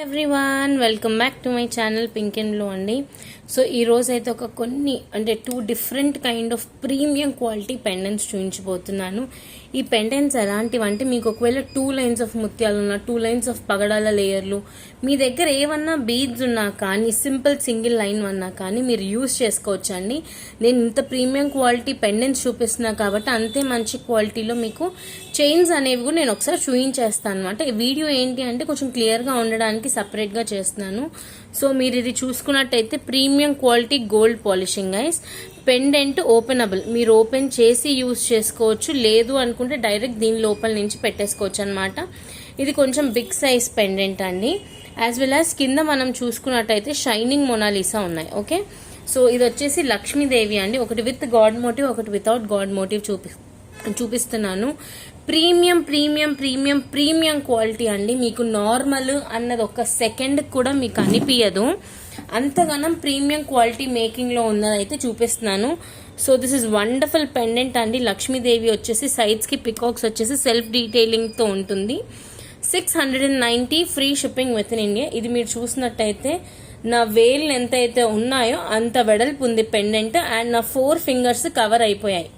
Everyone welcome back to my channel pink and blue అండి. So ఈరోజు అయితే ఒక కొన్ని అంటే 2 different kind of premium quality pendants చూపించబోతున్నాను. ఈ పెండెంట్స్ ఎలాంటివంటే మీకు ఒకవేళ 2 లైన్స్ ఆఫ్ ముత్యాలు ఉన్నా, 2 లైన్స్ ఆఫ్ పగడాల లేయర్లు మీ దగ్గర ఏమన్నా బీడ్స్ ఉన్నా కానీ, సింపుల్ సింగిల్ లైన్ ఉన్నా కానీ మీరు యూజ్ చేసుకోవచ్చు అండి. నేను ఇంత ప్రీమియం క్వాలిటీ పెండెంట్స్ చూపిస్తున్నా కాబట్టి అంతే మంచి క్వాలిటీలో మీకు చైన్స్ అనేవి కూడా నేను ఒకసారి చూపించేస్తాను అనమాట. ఈ వీడియో ఏంటి అంటే కొంచెం క్లియర్గా ఉండడానికి సపరేట్గా చేస్తున్నాను. సో మీరు ఇది చూసుకున్నట్టయితే premium quality gold polishing guys. Pendant openable, మీరు ఓపెన్ చేసి యూజ్ చేసుకోవచ్చు, లేదు అనుకుంటే డైరెక్ట్ దీని లోపల నుంచి పెట్టేసుకోవచ్చు అనమాట. ఇది కొంచెం బిగ్ సైజ్ పెండెంట్ అండి. యాజ్ వెల్ యాజ్ కింద మనం చూసుకున్నట్టయితే షైనింగ్ మొనాలిసా ఉన్నాయి. ఓకే, సో ఇది వచ్చేసి లక్ష్మీదేవి అండి. ఒకటి విత్ గాడ్ మోటివ్, ఒకటి వితౌట్ గాడ్ మోటివ్ చూపిస్తున్నాను. Premium premium premium premium quality అండి. మీకు నార్మల్ అన్నది ఒక సెకండ్ కూడా మీకు అనిపించదు, అంతగానం ప్రీమియం క్వాలిటీ మేకింగ్ లో ఉన్నదైతే చూపిస్తున్నాను. So this is wonderful pendant అండి. లక్ష్మీదేవి వచ్చేసి సైడ్స్ కి పికాక్స్ వచ్చేసి సెల్ఫ్ డీటెయిలింగ్ తో ఉంటుంది. 690 free shipping within India. ఇది మీరు చూసినట్టయితే నా వేలు ఎంతైతే ఉన్నాయో అంత వెడల్పు ఉంది పెండెంట్, అండ్ నా 4 ఫింగర్స్ కవర్ అయిపోయాయి.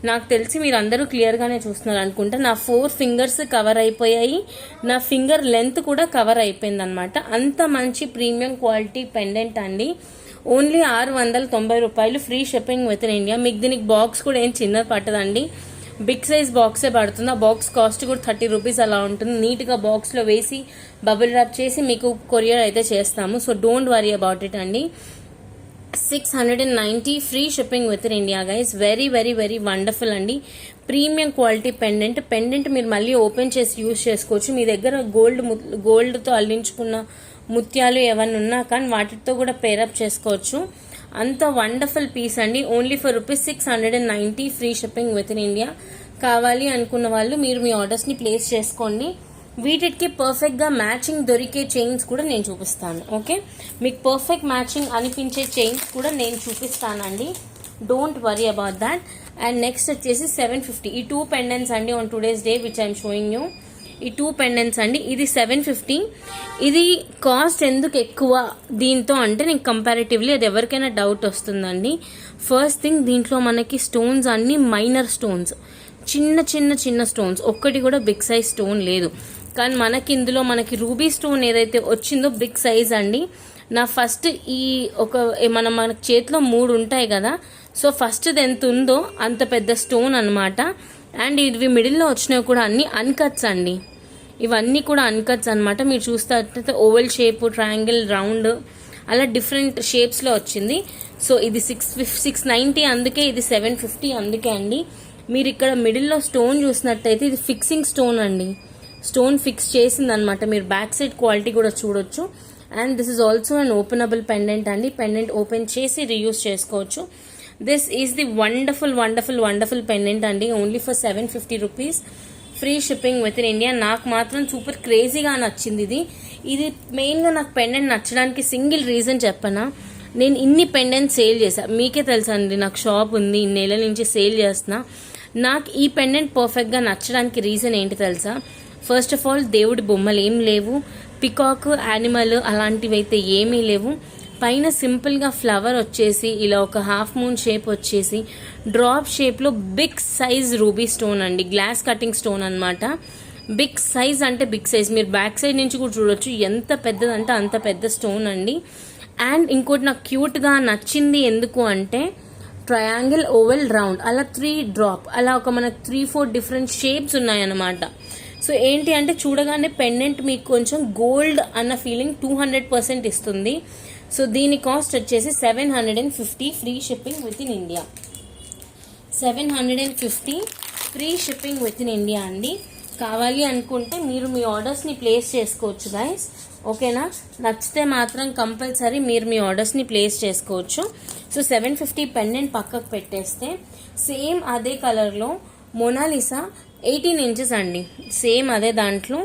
నాకు తెలిసి మీరు అందరూ క్లియర్గానే చూస్తున్నారు అనుకుంటా. నా 4 ఫింగర్స్ కవర్ అయిపోయాయి, నా ఫింగర్ లెంత్ కూడా కవర్ అయిపోయింది అనమాట. అంత మంచి ప్రీమియం క్వాలిటీ పెండెంట్ అండి. ఓన్లీ 690 రూపాయలు free shipping within India. మీకు దీనికి బాక్స్ కూడా ఏం చిన్నది పట్టదండి, బిగ్ సైజ్ బాక్సే పడుతుంది. ఆ బాక్స్ కాస్ట్ కూడా 30 రూపీస్ అలా ఉంటుంది. నీట్గా బాక్స్లో వేసి బబుల్ ర్యాప్ చేసి మీకు కొరియర్ అయితే చేస్తాము. So don't worry about it అండి. 690 free shipping within India guys. Very very very wonderful అండి. ప్రీమియం క్వాలిటీ పెండెంట్ మీరు మళ్ళీ ఓపెన్ చేసి యూజ్ చేసుకోవచ్చు. మీ దగ్గర గోల్డ్తో అల్లించుకున్న ముత్యాలు ఏమన్నా ఉన్నా కానీ వాటితో కూడా పేరప్ చేసుకోవచ్చు. అంత వండర్ఫుల్ పీస్ అండి. Only for ₹690 free shipping within India. కావాలి అనుకున్న వాళ్ళు మీరు మీ ఆర్డర్స్ని ప్లేస్ చేసుకోండి. వీటికి పర్ఫెక్ట్ గా మ్యాచింగ్ దొరికే చైన్స్ కూడా నేను చూపిస్తాను. ఓకే, మీకు పర్ఫెక్ట్ మ్యాచింగ్ అనిపించే చైన్స్ కూడా నేను చూపిస్తానండి. Don't worry about that. And next వచ్చేసి 750 ఈ 2 పెండెంట్స్ అండి on today's day which I'm showing you. ఈ 2 పెండెంట్స్ అండి. ఇది 750. ఇది కాస్ట్ ఎందుకు ఎక్కువ దీంతో అంటే నేను కంపారిటివ్లీ అది ఎవరికైనా డౌట్ వస్తుందండి. ఫస్ట్ థింగ్, దీంట్లో మనకి స్టోన్స్ అన్ని మైనర్ స్టోన్స్, చిన్న చిన్న చిన్న స్టోన్స్, ఒక్కటి కూడా బిగ్ సైజ్ స్టోన్ లేదు. కానీ మనకి ఇందులో మనకి రూబీ స్టోన్ ఏదైతే వచ్చిందో బిగ్ సైజ్ అండి. నా ఫస్ట్ ఈ మన చేతిలో 3 ఉంటాయి కదా, సో ఫస్ట్ ఎంత ఉందో అంత పెద్ద స్టోన్ అనమాట. అండ్ ఇవి మిడిల్లో వచ్చినవి కూడా అన్ని అన్కట్స్ అండి. ఇవన్నీ కూడా అన్కట్స్ అనమాట. మీరు చూస్తే ఓవెల్ షేప్, ట్రయాంగిల్, రౌండ్ అలా డిఫరెంట్ షేప్స్లో వచ్చింది. సో ఇది 690 అందుకే, ఇది 750 అందుకే అండి. మీరు ఇక్కడ మిడిల్లో స్టోన్ చూసినట్టయితే ఇది ఫిక్సింగ్ స్టోన్ అండి. స్టోన్ ఫిక్స్ చేసింది అనమాట. మీరు బ్యాక్ సైడ్ క్వాలిటీ కూడా చూడొచ్చు. And this is also an openable pendant అండి. పెండెంట్ ఓపెన్ చేసి రీయూజ్ చేసుకోవచ్చు. This is the wonderful wonderful wonderful pendant అండి. Only for 750 rupees free shipping within India. నాకు మాత్రం సూపర్ క్రేజీగా నచ్చింది ఇది. ఇది మెయిన్గా నాకు పెండెంట్ నచ్చడానికి సింగిల్ రీజన్ చెప్పనా, నేను ఇన్ని పెండెంట్ సేల్ చేశాను. మీకే తెలుసా అండి, నాకు షాప్ ఉంది, ఇన్నేళ్ల నుంచి సేల్ చేస్తున్నా. నాకు ఈ పెండెంట్ పర్ఫెక్ట్గా నచ్చడానికి రీజన్ ఏంటి తెలుసా? ఫస్ట్ ఆఫ్ ఆల్, దేవుడి బొమ్మలు ఏం లేవు, పికాక్, యానిమల్ అలాంటివి అయితే ఏమీ లేవు. పైన సింపుల్గా ఫ్లవర్ వచ్చేసి ఇలా ఒక హాఫ్ మూన్ షేప్ వచ్చేసి డ్రాప్ షేప్లో బిగ్ సైజ్ రూబీ స్టోన్ అండి. గ్లాస్ కటింగ్ స్టోన్ అనమాట. బిగ్ సైజ్ అంటే బిగ్ సైజ్. మీరు బ్యాక్ సైడ్ నుంచి కూడా చూడొచ్చు ఎంత పెద్దదంటే అంత పెద్ద స్టోన్ అండి. అండ్ ఇంకోటి నాకు క్యూట్గా నచ్చింది ఎందుకు అంటే ట్రయాంగిల్, ఓవెల్, రౌండ్ అలా 3 డ్రాప్ అలా ఒక మనకు 3-4 డిఫరెంట్ షేప్స్ ఉన్నాయన్నమాట. సో ఏంటి అంటే చూడగానే పెండెంట్ మీకు కొంచెం గోల్డ్ అన్న ఫీలింగ్ 200% ఇస్తుంది. సో దీని కాస్ట్ వచ్చేసి 750 free shipping within India. 750 free shipping within India అండి. కావాలి అనుకుంటే మీరు మీ ఆర్డర్స్ని ప్లేస్ చేసుకోవచ్చు గైస్. ఓకేనా, నచ్చితే మాత్రం కంపల్సరీ మీరు మీ ఆర్డర్స్ని ప్లేస్ చేసుకోవచ్చు. సో 750 పెండెంట్ పక్కకు పెట్టేస్తే సేమ్ అదే కలర్లో మొనాలిసా 18 ఇంచెస్ అండి. సేమ్ అదే దాంట్లో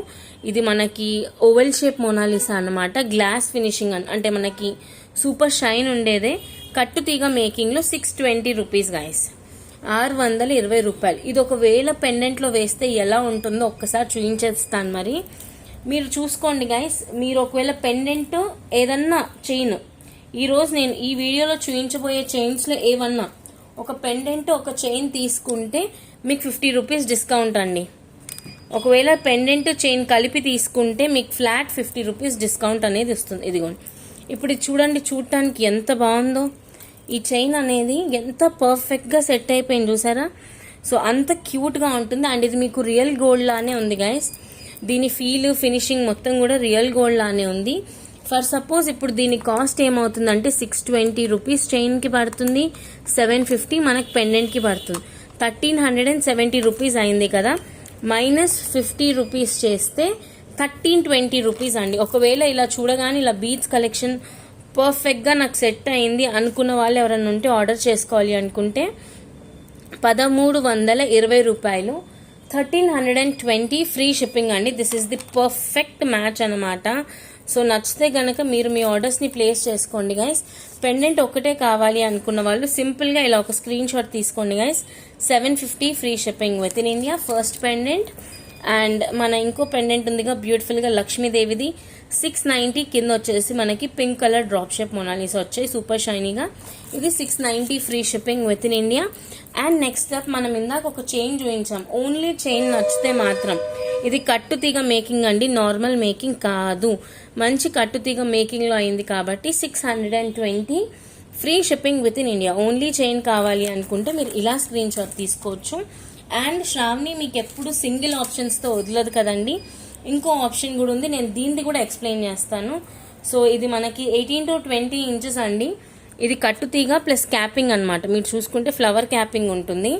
ఇది మనకి ఓవెల్ షేప్ మొనాలిసా అన్నమాట. గ్లాస్ ఫినిషింగ్ అంటే మనకి సూపర్ షైన్ ఉండేదే. కట్టుతీగ మేకింగ్లో 620 రూపీస్ గైస్. 620 రూపాయలు. ఇది ఒకవేళ పెండెంట్లో వేస్తే ఎలా ఉంటుందో ఒక్కసారి చూపించేస్తాను. మరి మీరు చూసుకోండి గైస్, మీరు ఒకవేళ పెండెంట్ ఏదన్నా చైన్, ఈరోజు నేను ఈ వీడియోలో చూపించబోయే చైన్స్లో ఏమన్నా ఒక పెండెంట్ ఒక చైన్ తీసుకుంటే మీకు 50 రూపీస్ డిస్కౌంట్ అండి. ఒకవేళ పెండెంట్ చైన్ కలిపి తీసుకుంటే మీకు ఫ్లాట్ 50 రూపీస్ డిస్కౌంట్ అనేది వస్తుంది. ఇదిగోండి, ఇప్పుడు ఇది చూడండి, చూడటానికి ఎంత బాగుందో. ఈ చైన్ అనేది ఎంత పర్ఫెక్ట్గా సెట్ అయిపోయింది చూసారా. సో అంత క్యూట్గా ఉంటుంది. అండ్ ఇది మీకు రియల్ గోల్డ్ లానే ఉంది గైస్. దీని ఫీల్ ఫినిషింగ్ మొత్తం కూడా రియల్ గోల్డ్ లానే ఉంది. ఫర్ సపోజ్ ఇప్పుడు దీని కాస్ట్ ఏమవుతుందంటే 620 రూపీస్ చైన్కి పడుతుంది, 750 మనకి పెండెంట్కి పడుతుంది. 1370 రూపీస్ అయింది కదా, మైనస్ 50 రూపీస్ చేస్తే 1320 రూపీస్ అండి. ఒకవేళ ఇలా చూడగానే ఇలా బీడ్స్ కలెక్షన్ పర్ఫెక్ట్గా నాకు సెట్ అయింది అనుకున్న వాళ్ళు ఎవరైనా ఉంటే ఆర్డర్ చేసుకోవాలి అనుకుంటే 1320 రూపాయలు, 1320 ఫ్రీ షిప్పింగ్ అండి. This is the perfect match అనమాట. సో నచ్చితే గనక మీరు మీ ఆర్డర్స్ని ప్లేస్ చేసుకోండి గైస్. పెండెంట్ ఒకటే కావాలి అనుకున్న వాళ్ళు సింపుల్గా ఇలా ఒక స్క్రీన్ షాట్ తీసుకోండి guys. 750 free shipping within India first pendant. And మన ఇంకో పెండెంట్ ఉందిగా బ్యూటిఫుల్గా లక్ష్మీదేవిది, 690 కింద వచ్చేసి మనకి pink colour drop shape Mona Lisa వచ్చాయి సూపర్ షైనీగా. ఇది 690 free shipping within India. And next up మనం ఇందాక ఒక చైన్ చూపించాం. ఓన్లీ చైన్ నచ్చితే మాత్రం, ఇది కట్టుతీగ మేకింగ్ అండి, నార్మల్ మేకింగ్ కాదు, మంచి కట్టుతీగ మేకింగ్లో అయింది కాబట్టి 620 free shipping within India. Only chain కావాలి అనుకుంటే మీరు ఇలా స్క్రీన్ షాట్ తీసుకోవచ్చు. అండ్ శ్రావణి మీకు ఎప్పుడు సింగిల్ ఆప్షన్స్తో వదలదు కదండి, ఇంకో ఆప్షన్ కూడా ఉంది, నేను దీన్ని కూడా ఎక్స్ప్లెయిన్ చేస్తాను. సో ఇది మనకి 18 to 20 ఇంచెస్ అండి. ఇది కట్టుతీగ ప్లస్ క్యాపింగ్ అనమాట. మీరు చూసుకుంటే ఫ్లవర్ క్యాపింగ్ ఉంటుంది.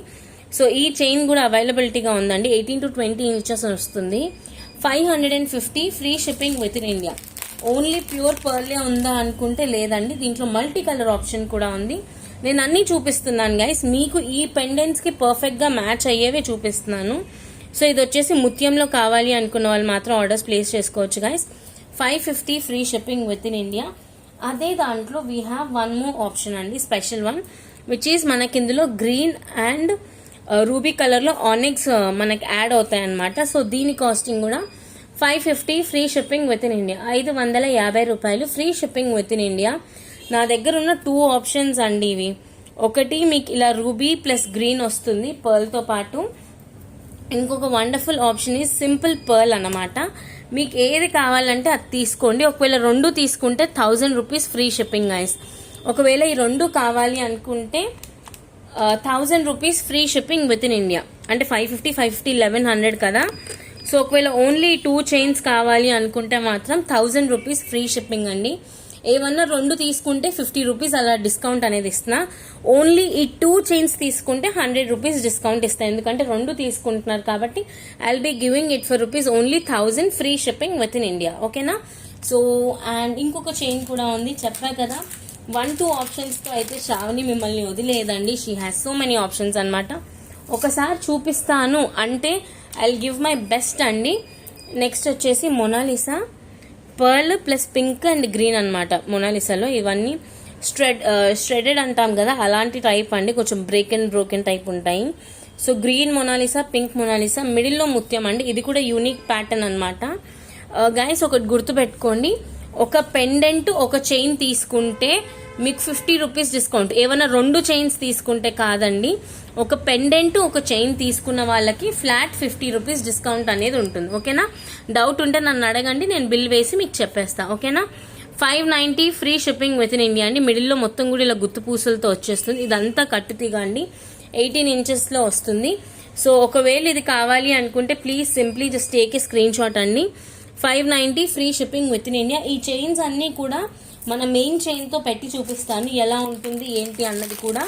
సో ఈ చైన్ కూడా అవైలబిలిటీగా ఉందండి. 18 to 20 ఇంచెస్ వస్తుంది. 550 free shipping within India. Only pure పర్లే ఉందా అనుకుంటే లేదండి, దీంట్లో మల్టీ కలర్ ఆప్షన్ కూడా ఉంది. నేను అన్నీ చూపిస్తున్నాను గైస్, మీకు ఈ పెండెంట్స్కి పర్ఫెక్ట్గా మ్యాచ్ అయ్యేవే చూపిస్తున్నాను. సో ఇది వచ్చేసి ముత్యంలో కావాలి అనుకున్న వాళ్ళు మాత్రం ఆర్డర్స్ ప్లేస్ చేసుకోవచ్చు guys. 550 free shipping within India. అదే దాంట్లో we have one more option అండి, స్పెషల్ వన్, విచ్ ఈస్ మనకి ఇందులో గ్రీన్ అండ్ రూబీ కలర్లో ఆనిక్స్ మనకి యాడ్ అవుతాయి అనమాట. సో దీని కాస్టింగ్ కూడా 550 free shipping within India. 550 రూపాయలు free shipping within India. నా దగ్గర ఉన్న 2 ఆప్షన్స్ అండి ఇవి. ఒకటి మీకు ఇలా రూబీ ప్లస్ గ్రీన్ వస్తుంది పర్ల్తో పాటు, ఇంకొక wonderful option is simple pearl అనమాట. మీకు ఏది కావాలంటే అది తీసుకోండి. ఒకవేళ 2 తీసుకుంటే 1000 రూపీస్ ఫ్రీ షిప్పింగ్ గైస్. ఒకవేళ ఈ 2 కావాలి అనుకుంటే 1000 rupees free shipping within India. అంటే 550 1100 కదా. సో ఒకవేళ ఓన్లీ 2 చైన్స్ కావాలి అనుకుంటే మాత్రం 1000 రూపీస్ ఫ్రీ షిప్పింగ్ అండి. ఏమన్నా 2 తీసుకుంటే 50 రూపీస్ అలా డిస్కౌంట్ అనేది ఇస్తున్నా. ఓన్లీ ఈ 2 చైన్స్ తీసుకుంటే 100 రూపీస్ డిస్కౌంట్ ఇస్తాను, ఎందుకంటే 2 తీసుకుంటున్నారు కాబట్టి. I will be giving it for rupees only 1000 free shipping within India. ఓకేనా. సో అండ్ ఇంకొక చైన్ కూడా ఉంది, చెప్పా కదా 1-2 ఆప్షన్స్తో అయితే శ్రావణి మిమ్మల్ని వదిలేదండి. She has so many options అనమాట. ఒకసారి చూపిస్తాను అంటే I will give my best అండి. నెక్స్ట్ వచ్చేసి Mona Lisa pearl plus pink and green అనమాట. మొనాలిసాలో ఇవన్నీ స్ట్రెడెడ్ అంటాం కదా, అలాంటి టైప్ అండి, కొంచెం బ్రోకెన్ టైప్ ఉంటాయి. So green Mona Lisa, pink Mona Lisa, మిడిల్లో ముత్యం అండి. ఇది కూడా యూనిక్ ప్యాటర్న్ అనమాట. గైస్ ఒకటి గుర్తుపెట్టుకోండి, ఒక పెండెంట్ ఒక చైన్ తీసుకుంటే మీకు 50 రూపీస్ డిస్కౌంట్. ఏమైనా 2 చైన్స్ తీసుకుంటే కాదండి, ఒక పెండెంట్ ఒక చైన్ తీసుకున్న వాళ్ళకి ఫ్లాట్ 50 రూపీస్ డిస్కౌంట్ అనేది ఉంటుంది. ఓకేనా. డౌట్ ఉంటే నన్ను అడగండి, నేను బిల్ వేసి మీకు చెప్పేస్తా. ఓకేనా. 590 free shipping within India అండి. మిడిల్లో మొత్తం కూడా ఇలా గుత్తు పూసలతో వచ్చేస్తుంది. ఇదంతా కట్టుతీగా అండి, 18 ఇంచెస్లో వస్తుంది. సో ఒకవేళ ఇది కావాలి అనుకుంటే please simply just take a screen shot అండి. 590 free shipping within India. ఈ చైన్స్ అన్నీ కూడా మన మెయిన్ చైన్తో పెట్టి చూపిస్తాను, ఎలా ఉంటుంది ఏంటి అన్నది కూడా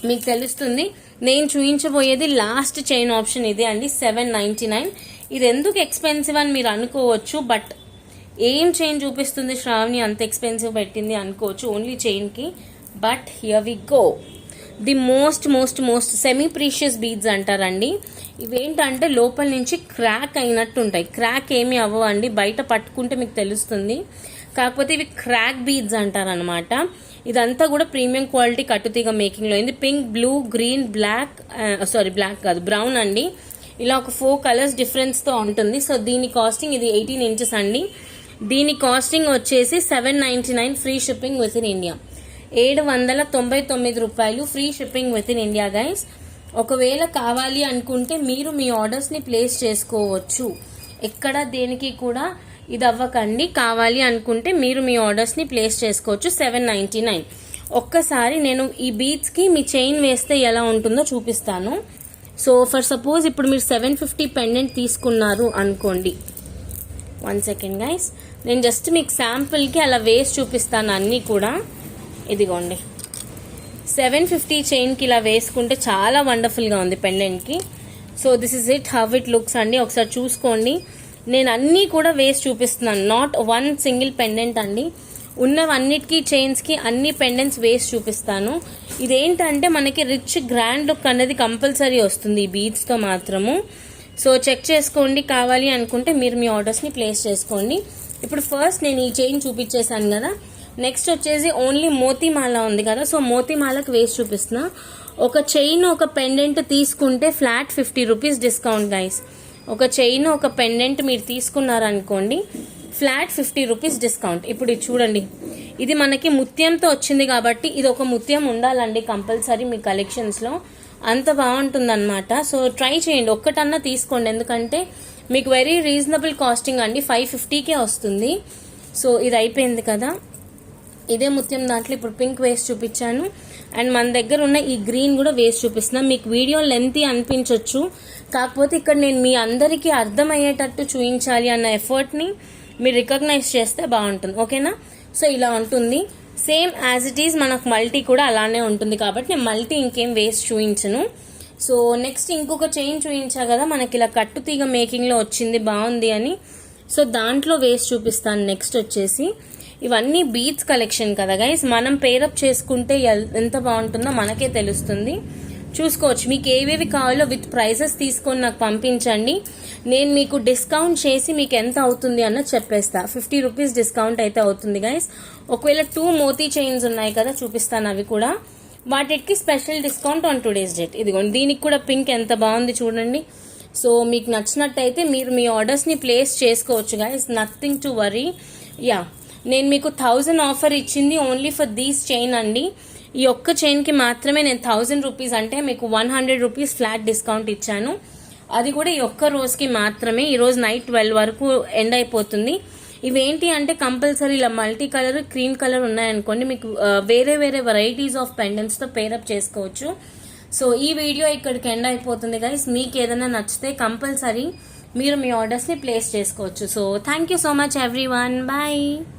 మీకు తెలుస్తుంది. నేను చూపించబోయేది లాస్ట్ చైన్ ఆప్షన్ ఇదే అండి, 799. ఇది ఎందుకు ఎక్స్పెన్సివ్ అని మీరు అనుకోవచ్చు, బట్ ఏం చైన్ చూపిస్తుంది శ్రావణి అంత ఎక్స్పెన్సివ్ పెట్టింది అనుకోవచ్చు ఓన్లీ చైన్కి. But here we go. The most semi precious beads అంటారండి. ఇవేంటంటే లోపల నుంచి క్రాక్ అయినట్టు ఉంటాయి. క్రాక్ ఏమీ అవ్వండి, బయట పట్టుకుంటే మీకు తెలుస్తుంది. కాకపోతే ఇవి క్రాక్ బీడ్స్ అంటారనమాట. ఇదంతా కూడా ప్రీమియం క్వాలిటీ కట్టుతీగ మేకింగ్లో అయింది. పింక్, బ్లూ, గ్రీన్, బ్లాక్ కాదు బ్రౌన్ అండి. ఇలా ఒక 4 కలర్స్ డిఫరెన్స్తో ఉంటుంది. సో దీని కాస్టింగ్ ఇది 18 ఇంచెస్ అండి. దీని కాస్టింగ్ వచ్చేసి 799 free shipping within India. 799 రూపాయలు free shipping within India guys. ఒకవేళ కావాలి అనుకుంటే మీరు మీ ఆర్డర్స్ని ప్లేస్ చేసుకోవచ్చు. ఎక్కడ దేనికి కూడా ఇది అవ్వకండి. కావాలి అనుకుంటే మీరు మీ ఆర్డర్స్ని ప్లేస్ చేసుకోవచ్చు. 799. ఒక్కసారి నేను ఈ బీడ్స్కి మీ చైన్ వేస్తే ఎలా ఉంటుందో చూపిస్తాను. సో ఫర్ సపోజ్ ఇప్పుడు మీరు 750 పెండెంట్ తీసుకున్నారు అనుకోండి. 1 సెకండ్ గైస్, నేను జస్ట్ మీకు శాంపుల్కి అలా వేసి చూపిస్తాను అన్నీ కూడా. ఇదిగోండి 750 చైన్కి ఇలా వేసుకుంటే చాలా వండర్ఫుల్గా ఉంది పెండెంట్కి. So this is it how it looks అండి. ఒకసారి చూసుకోండి. నేను అన్నీ కూడా వేసి చూపిస్తున్నాను, నాట్ వన్ సింగిల్ పెండెంట్ అండి. ఉన్నవన్నిటికీ చైన్స్కి అన్ని పెండెంట్స్ వేసి చూపిస్తాను. ఇదేంటంటే మనకి రిచ్ గ్రాండ్ లుక్ అనేది కంపల్సరీ వస్తుంది ఈ బీడ్స్తో మాత్రము. సో చెక్ చేసుకోండి. కావాలి అనుకుంటే మీరు మీ ఆర్డర్స్ని ప్లేస్ చేసుకోండి. ఇప్పుడు ఫస్ట్ నేను ఈ చైన్ చూపించేశాను కదా. నెక్స్ట్ వచ్చేసి ఓన్లీ మోతీమాల ఉంది కదా. సో మోతీమాలకు వేసి చూపిస్తున్నా. ఒక చైన్ ఒక పెండెంట్ తీసుకుంటే ఫ్లాట్ 50 రూపీస్ డిస్కౌంట్ గైస్. ఒక చైన్ ఒక పెండెంట్ మీరు తీసుకున్నారనుకోండి, ఫ్లాట్ 50 రూపీస్ డిస్కౌంట్. ఇప్పుడు ఇది చూడండి, ఇది మనకి ముత్యంతో వచ్చింది కాబట్టి ఇది ఒక ముత్యం ఉండాలండి కంపల్సరీ మీ కలెక్షన్స్లో. అంత బాగుంటుందన్నమాట. సో ట్రై చేయండి, ఒక్కటన్నా తీసుకోండి. ఎందుకంటే మీకు వెరీ రీజనబుల్ కాస్టింగ్ అండి, 550కే వస్తుంది. సో ఇది అయిపోయింది కదా. ఇదే ముత్యం దాంట్లో ఇప్పుడు పింక్ వేసి చూపించాను. అండ్ మన దగ్గర ఉన్న ఈ గ్రీన్ కూడా వేసి చూపిస్తున్నాను. మీకు వీడియో లెంతీ అనిపించవచ్చు, కాకపోతే ఇక్కడ నేను మీ అందరికీ అర్థమయ్యేటట్టు చూపించాలి అన్న ఎఫర్ట్ని మీరు రికగ్నైజ్ చేస్తే బాగుంటుంది. ఓకేనా? సో ఇలా ఉంటుంది సేమ్ యాజ్ ఇట్ ఈజ్. మనకు మల్టీ కూడా అలానే ఉంటుంది కాబట్టి నేను మల్టీ ఇంకేం వేసి చూపించను. సో నెక్స్ట్ ఇంకొక చైన్ చూపించా కదా మనకి ఇలా కట్టు తీగ మేకింగ్లో వచ్చింది బాగుంది అని. సో దాంట్లో వేసి చూపిస్తాను. నెక్స్ట్ వచ్చేసి ఇవన్నీ బీడ్స్ కలెక్షన్ కదా గైస్, మనం పేరప్ చేసుకుంటే ఎంత బాగుంటుందో మనకే తెలుస్తుంది. చూసుకోవచ్చు. మీకు ఏవేవి కావాలో విత్ ప్రైజెస్ తీసుకొని నాకు పంపించండి. నేను మీకు డిస్కౌంట్ చేసి మీకు ఎంత అవుతుంది అన్నది చెప్పేస్తా. 50 రూపీస్ డిస్కౌంట్ అయితే అవుతుంది గైస్. ఒకవేళ 2 మోతీ చైన్స్ ఉన్నాయి కదా, చూపిస్తాను అవి కూడా. వాటికి special discount on today's date. ఇదిగోండి, దీనికి కూడా పింక్ ఎంత బాగుంది చూడండి. సో మీకు నచ్చినట్టయితే మీరు మీ ఆర్డర్స్ని ప్లేస్ చేసుకోవచ్చు guys. Nothing to worry. Yeah, నేను మీకు 1000 ఆఫర్ ఇచ్చింది ఓన్లీ ఫర్ దీస్ చైన్ అండి. ఈ ఒక్క చైన్కి మాత్రమే నేను 1000 రూపీస్ అంటే మీకు 100 రూపీస్ ఫ్లాట్ డిస్కౌంట్ ఇచ్చాను. అది కూడా ఈ ఒక్క రోజుకి మాత్రమే. ఈరోజు నైట్ 12 వరకు ఎండ్ అయిపోతుంది. ఇవేంటి అంటే కంపల్సరీ ఇలా మల్టీ కలర్, క్రీమ్ కలర్ ఉన్నాయనుకోండి, మీకు వేరే వేరే వెరైటీస్ ఆఫ్ పెండెంట్స్తో పేరప్ చేసుకోవచ్చు. సో ఈ వీడియో ఇక్కడికి ఎండ్ అయిపోతుంది గైస్. మీకు ఏదైనా నచ్చితే కంపల్సరీ మీరు మీ ఆర్డర్స్ని ప్లేస్ చేసుకోవచ్చు. So thank you so much everyone. Bye.